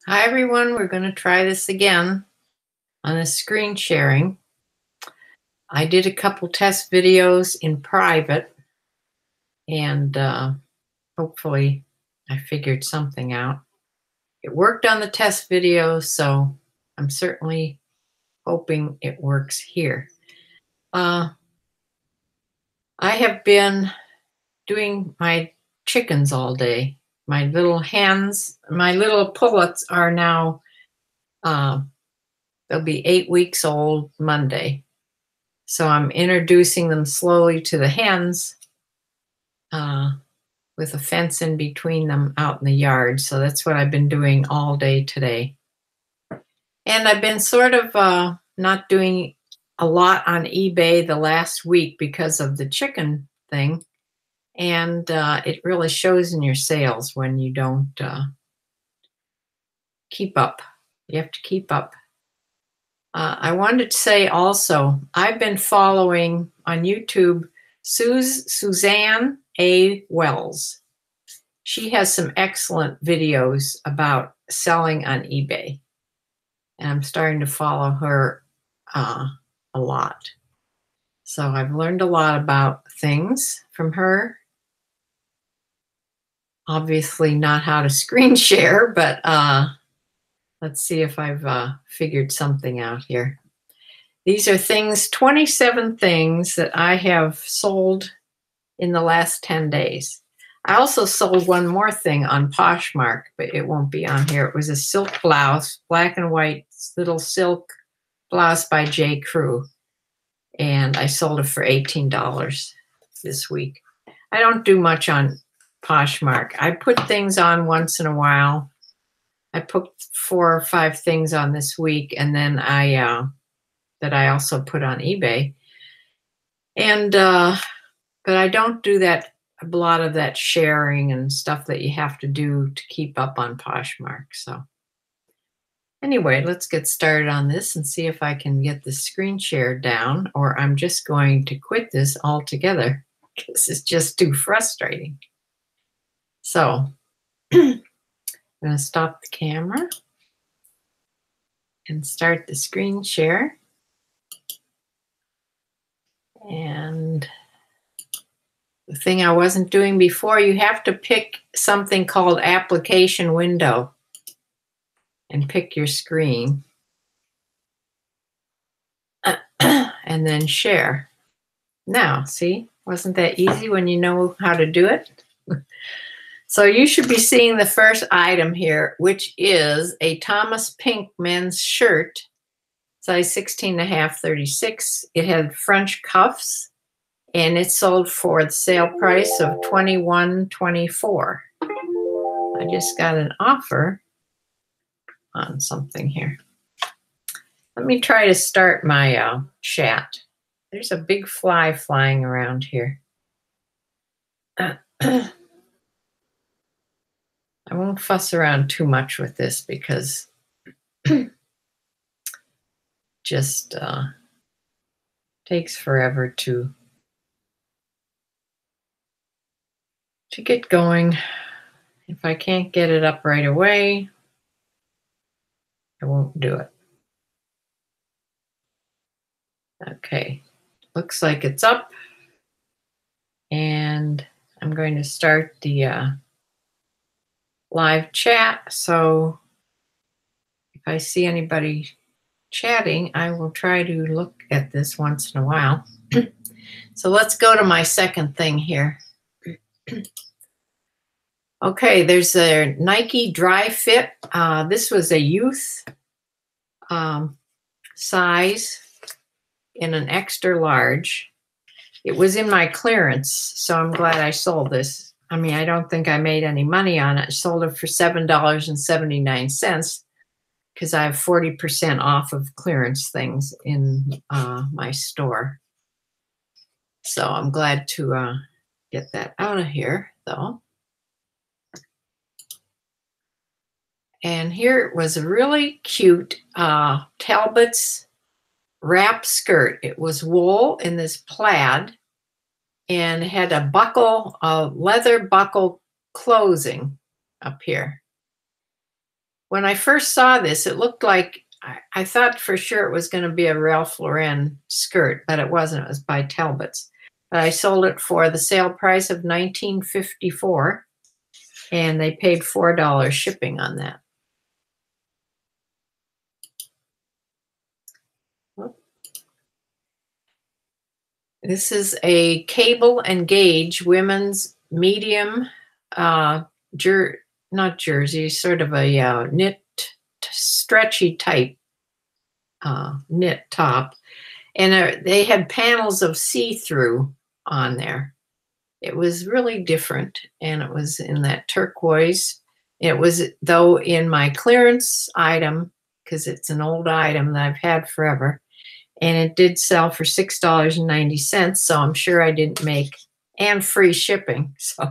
Hi everyone, we're going to try this again on a screen sharing. I did a couple test videos in private and hopefully I figured something out. It worked on the test video, so I'm certainly hoping it works here. I have been doing my chickens all day. My little hens, my little pullets are now, they'll be 8 weeks old Monday. So I'm introducing them slowly to the hens with a fence in between them out in the yard. So that's what I've been doing all day today. And I've been sort of not doing a lot on eBay the last week because of the chicken thing. And it really shows in your sales when you don't keep up. You have to keep up. I wanted to say also, I've been following on YouTube Suzanne A. Wells. She has some excellent videos about selling on eBay. And I'm starting to follow her a lot. So I've learned a lot about things from her. Obviously not how to screen share, but let's see if I've figured something out here. These are things, 27 things that I have sold in the last 10 days. I also sold one more thing on Poshmark, but it won't be on here. It was a silk blouse, black and white little silk blouse by J. Crew. And I sold it for $18 this week. I don't do much on Poshmark. I put things on once in a while. I put 4 or 5 things on this week, and then that I also put on eBay. And but I don't do that, a lot of that sharing and stuff that you have to do to keep up on Poshmark. So anyway, let's get started on this and see if I can get the screen share down, or I'm just going to quit this altogether because it's just too frustrating. So I'm going to stop the camera and start the screen share. And the thing I wasn't doing before, you have to pick something called application window and pick your screen and then share. Now, see, wasn't that easy when you know how to do it? So you should be seeing the first item here, which is a Thomas Pink men's shirt, size 16.5, 36. It had French cuffs, and it sold for the sale price of $21.24. I just got an offer on something here. Let me try to start my chat. There's a big fly flying around here. I won't fuss around too much with this because just takes forever to get going. If I can't get it up right away, I won't do it. Okay, looks like it's up. And I'm going to start the live chat. So if I see anybody chatting, I will try to look at this once in a while. So let's go to my second thing here. Okay, there's a Nike Dry Fit. This was a youth size in an extra large. It was in my clearance, so I'm glad I sold this. I mean, I don't think I made any money on it. I sold it for $7.79 because I have 40% off of clearance things in my store. So I'm glad to get that out of here, though. And here was a really cute Talbot's wrap skirt. It was wool in this plaid and it had a buckle, a leather buckle closing up here. when I first saw this, it looked like I thought for sure it was going to be a Ralph Lauren skirt, but it wasn't. It was by Talbot's. But I sold it for the sale price of $19.54, and they paid $4 shipping on that. This is a cable and gauge women's medium, not jersey, sort of a knit, stretchy type knit top. And they had panels of see-through on there. It was really different, and it was in that turquoise. It was, though, in my clearance item, because it's an old item that I've had forever. And it did sell for $6.90, so I'm sure I didn't make, and free shipping. So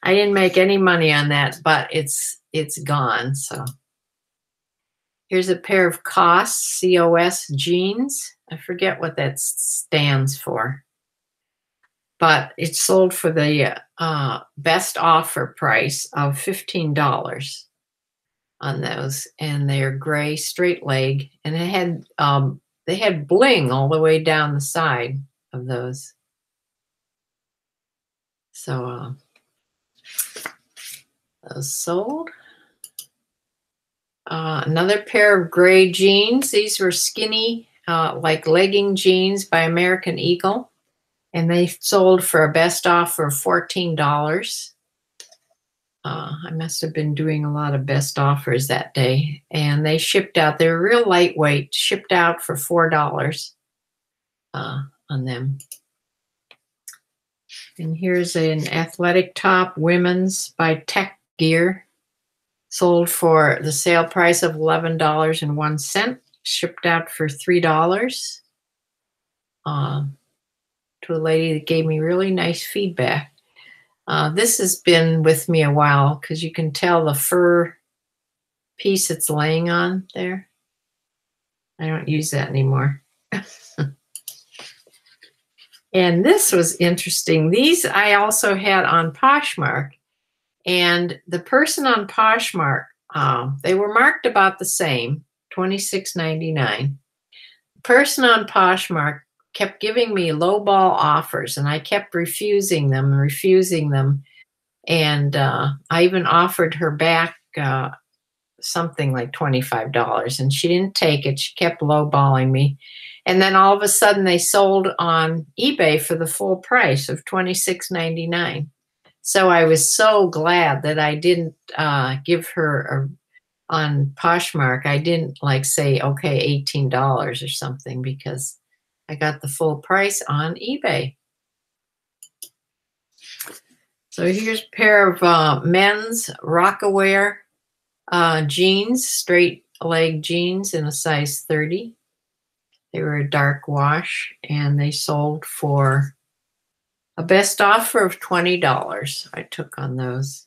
I didn't make any money on that, but it's gone. So here's a pair of COS jeans. I forget what that stands for, but it sold for the best offer price of $15 on those, and they're gray straight leg, and it had they had bling all the way down the side of those. So those sold. Another pair of gray jeans. These were skinny, like legging jeans by American Eagle, and they sold for a best offer of $14. I must have been doing a lot of best offers that day, and they shipped out. They were real lightweight, shipped out for $4 on them. And here's an athletic top, women's by Tech Gear, sold for the sale price of $11.01, shipped out for $3 to a lady that gave me really nice feedback. This has been with me a while because you can tell the fur piece it's laying on there. I don't use that anymore. And this was interesting. These I also had on Poshmark, and the person on Poshmark, they were marked about the same, $26.99. The person on Poshmark kept giving me lowball offers, and I kept refusing them. And I even offered her back something like $25, and she didn't take it. She kept lowballing me. And then all of a sudden they sold on eBay for the full price of $26.99. So I was so glad that I didn't give her on Poshmark. I didn't like say, okay, $18 or something, because I got the full price on eBay. So here's a pair of men's Rockaware jeans, straight leg jeans in a size 30. They were a dark wash, and they sold for a best offer of $20 I took on those,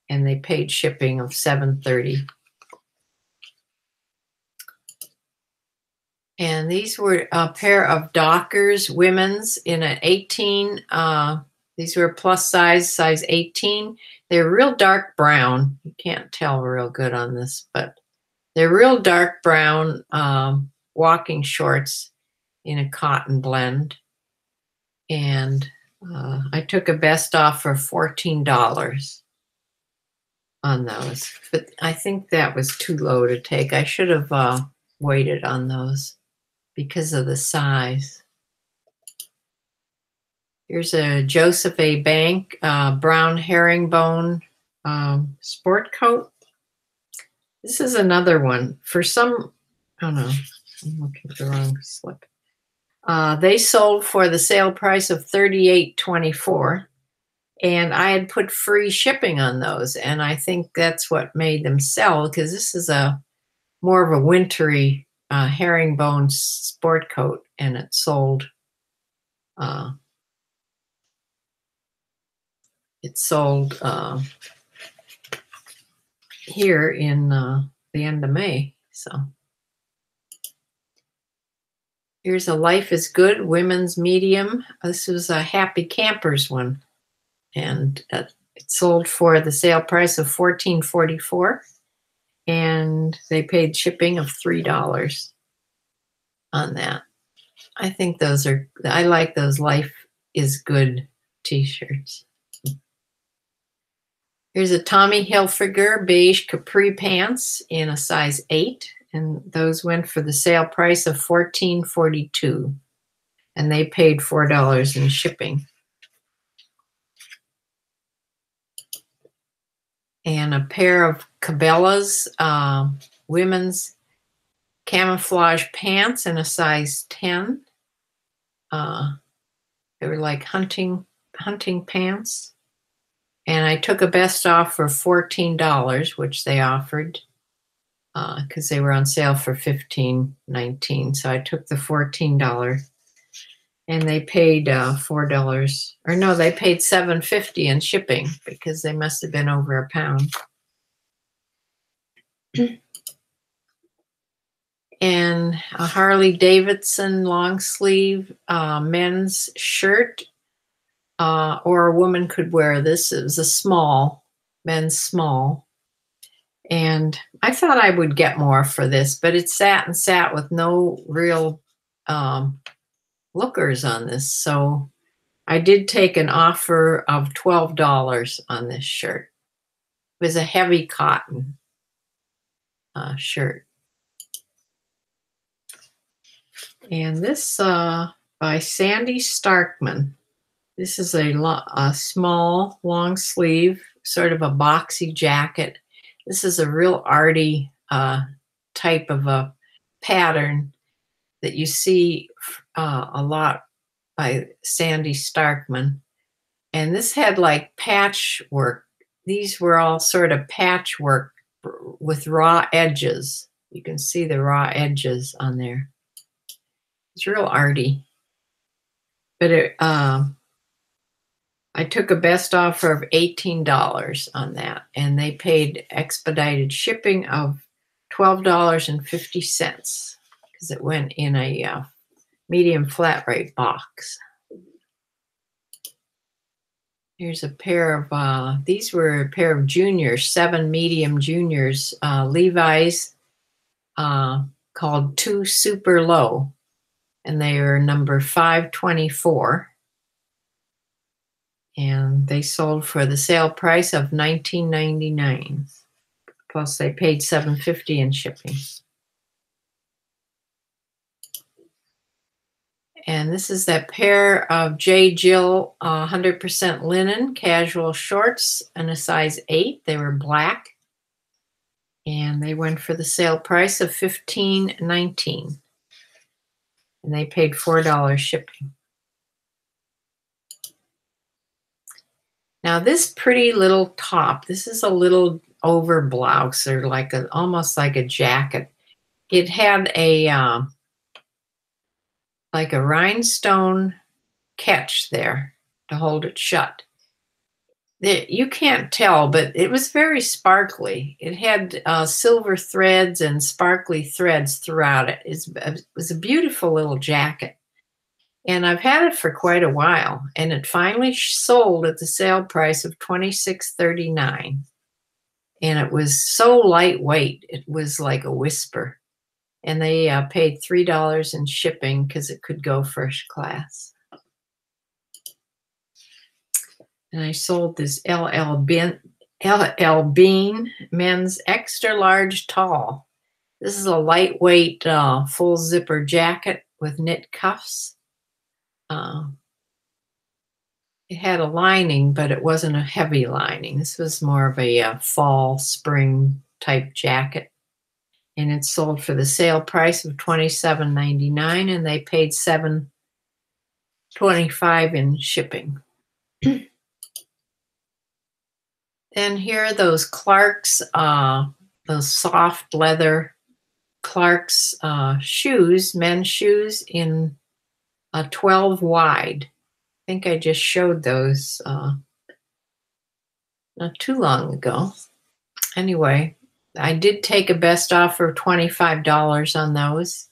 and they paid shipping of $7.30. And these were a pair of Dockers women's in an 18. These were plus size 18. They're real dark brown. You can't tell real good on this, but they're real dark brown walking shorts in a cotton blend. And I took a best offer of $14 on those. But I think that was too low to take. I should have waited on those because of the size. Here's a Joseph A. Bank brown herringbone sport coat. This is another one. For some, oh no, I'm looking at the wrong slip. They sold for the sale price of $38.24, and I had put free shipping on those, and I think that's what made them sell, because this is a more of a wintry herringbone sport coat, and it sold. Here in the end of May. So here's a Life is Good women's medium. This was a Happy Campers one, and it sold for the sale price of $14.44, and they paid shipping of $3 on that. I think those are, I like those Life is Good t-shirts. Here's a Tommy Hilfiger beige capri pants in a size 8, and those went for the sale price of $14.42, and they paid $4 in shipping. And a pair of Cabela's women's camouflage pants in a size 10. They were like hunting pants. And I took a best off for $14, which they offered, because they were on sale for $15.19. So I took the $14, and they paid $4, or no, they paid $7.50 in shipping, because they must have been over a pound. And a Harley Davidson long sleeve men's shirt, or a woman could wear this. It was a small, men's small. And I thought I would get more for this, but it sat with no real lookers on this. So I did take an offer of $12 on this shirt. It was a heavy cotton shirt. And this by Sandy Starkman. This is a small, long sleeve, sort of a boxy jacket. This is a real arty type of a pattern that you see a lot by Sandy Starkman. And this had like patchwork. These were all sort of patchwork with raw edges. You can see the raw edges on there. It's real arty. But it, I took a best offer of $18 on that, and they paid expedited shipping of $12.50 because it went in a medium flat rate box. Here's a pair of, these were a pair of juniors, 7 medium juniors, Levi's, called 2 Super Low, and they are number 524. And they sold for the sale price of $19.99. Plus they paid $7.50 in shipping. And this is that pair of J. Jill 100% linen casual shorts in a size 8. They were black. And they went for the sale price of $15.19. And they paid $4 shipping. Now this pretty little top, this is a little over blouse, or like almost like a jacket. It had a like a rhinestone catch there to hold it shut. You can't tell, but it was very sparkly. It had silver threads and sparkly threads throughout it. It was a beautiful little jacket. And I've had it for quite a while, and it finally sold at the sale price of $26.39. And it was so lightweight, it was like a whisper. And they paid $3 in shipping because it could go first class. And I sold this LL Bean men's extra large tall. This is a lightweight full zipper jacket with knit cuffs. It had a lining, but it wasn't a heavy lining. This was more of a fall, spring type jacket. And it sold for the sale price of $27.99, and they paid $7.25 in shipping. And here are those Clark's, those soft leather Clark's shoes, men's shoes in a 12 wide. I think I just showed those not too long ago. Anyway, I did take a best offer of $25 on those,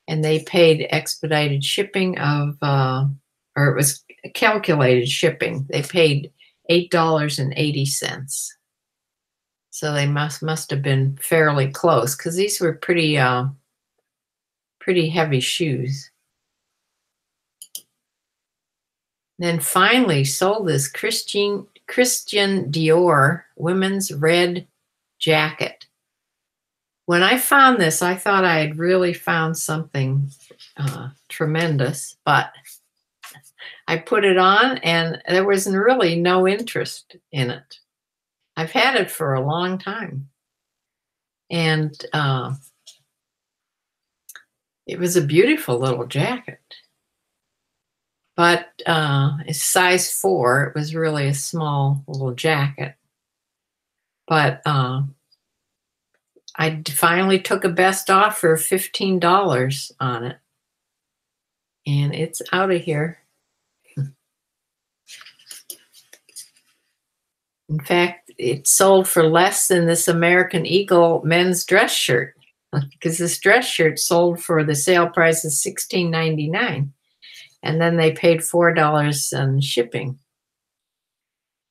and they paid expedited shipping of, or it was calculated shipping. They paid $8.80. So they must have been fairly close because these were pretty heavy shoes. Then finally sold this Christian Dior women's red jacket. When I found this, I thought I had really found something tremendous, but I put it on and there was really no interest in it. I've had it for a long time. And it was a beautiful little jacket. But it's size 4. It was really a small little jacket. But I finally took a best offer of $15 on it. And it's out of here. In fact, it sold for less than this American Eagle men's dress shirt, because this dress shirt sold for the sale price of $16.99. And then they paid $4 on shipping.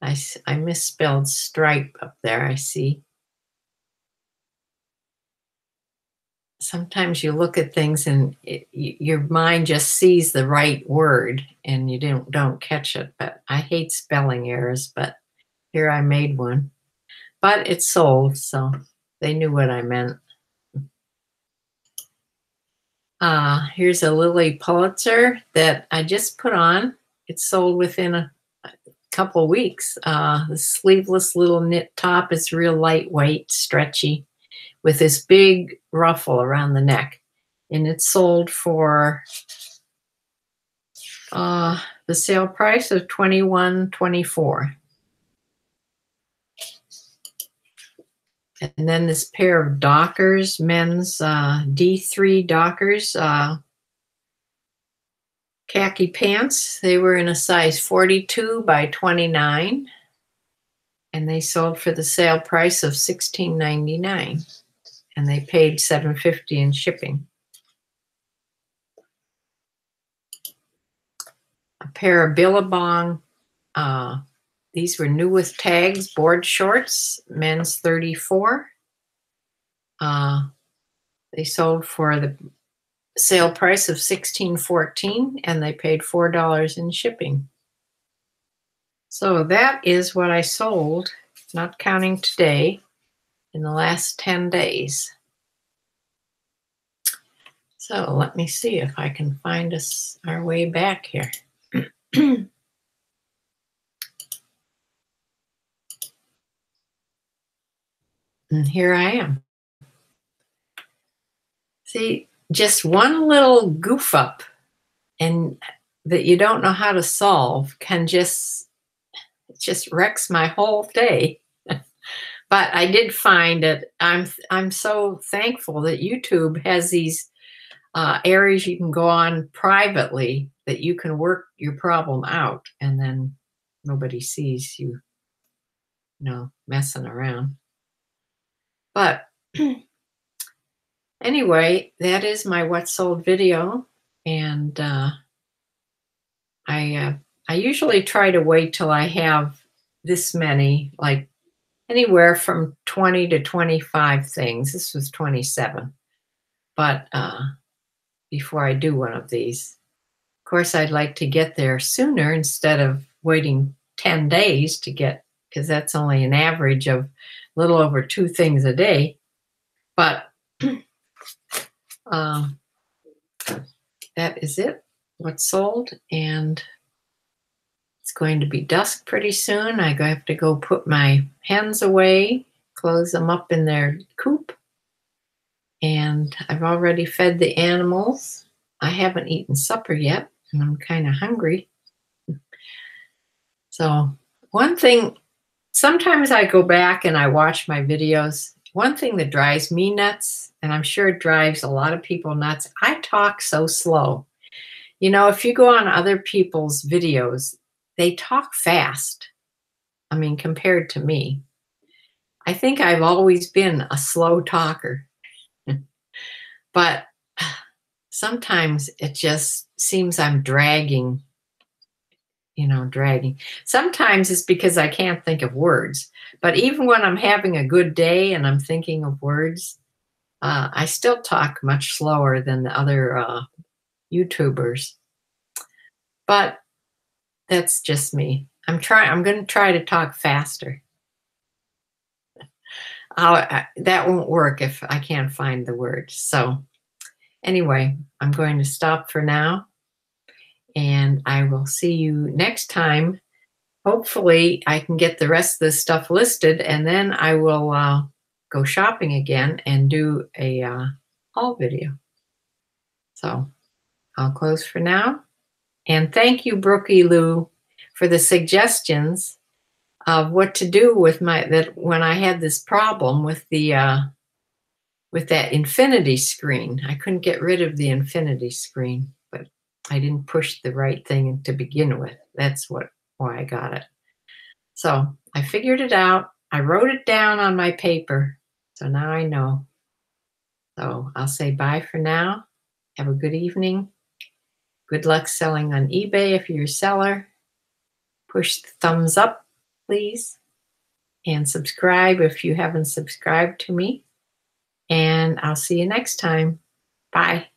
I misspelled stripe up there, I see. Sometimes you look at things and your mind just sees the right word and you don't catch it. But I hate spelling errors, but here I made one. But it sold, so they knew what I meant. Here's a Lily Pulitzer that I just put on. It sold within a couple weeks. The sleeveless little knit top is real lightweight, stretchy, with this big ruffle around the neck. And it sold for the sale price of $21.24. And then this pair of Dockers, men's D3 Dockers khaki pants. They were in a size 42 by 29. And they sold for the sale price of $16.99. And they paid $7.50 in shipping. A pair of Billabong, these were new with tags, board shorts, men's 34. They sold for the sale price of $16.14, and they paid $4 in shipping. So that is what I sold, not counting today, in the last 10 days. So let me see if I can find us our way back here. And here I am. See, just one little goof up and that you don't know how to solve can just wrecks my whole day. But I did find it. I'm so thankful that YouTube has these areas you can go on privately that you can work your problem out, and then nobody sees you, messing around. But anyway, that is my what sold video, and I usually try to wait till I have this many, like anywhere from 20 to 25 things. This was 27, but before I do one of these. Of course, I'd like to get there sooner instead of waiting 10 days to get, because that's only an average of a little over 2 things a day. But that is it, what's sold. And it's going to be dusk pretty soon. I have to go put my hens away, close them up in their coop. And I've already fed the animals. I haven't eaten supper yet, and I'm kind of hungry. So one thing, sometimes I go back and I watch my videos. One thing that drives me nuts, and I'm sure it drives a lot of people nuts, I talk so slow. If you go on other people's videos, they talk fast. I mean, compared to me. I think I've always been a slow talker. But sometimes it just seems I'm dragging dragging. Sometimes it's because I can't think of words. But even when I'm having a good day and I'm thinking of words, I still talk much slower than the other YouTubers. But that's just me. I'm going to try to talk faster. That won't work if I can't find the words. So anyway, I'm going to stop for now, and I will see you next time. Hopefully I can get the rest of this stuff listed, and then I will go shopping again and do a haul video. So I'll close for now. And thank you, Brookie Lou, for the suggestions of what to do with when I had this problem with with that infinity screen. I couldn't get rid of the infinity screen, but I didn't push the right thing to begin with. That's why I got it. So I figured it out. I wrote it down on my paper. So now I know. So I'll say bye for now. Have a good evening. Good luck selling on eBay if you're a seller. Push the thumbs up, please. And subscribe if you haven't subscribed to me. And I'll see you next time. Bye.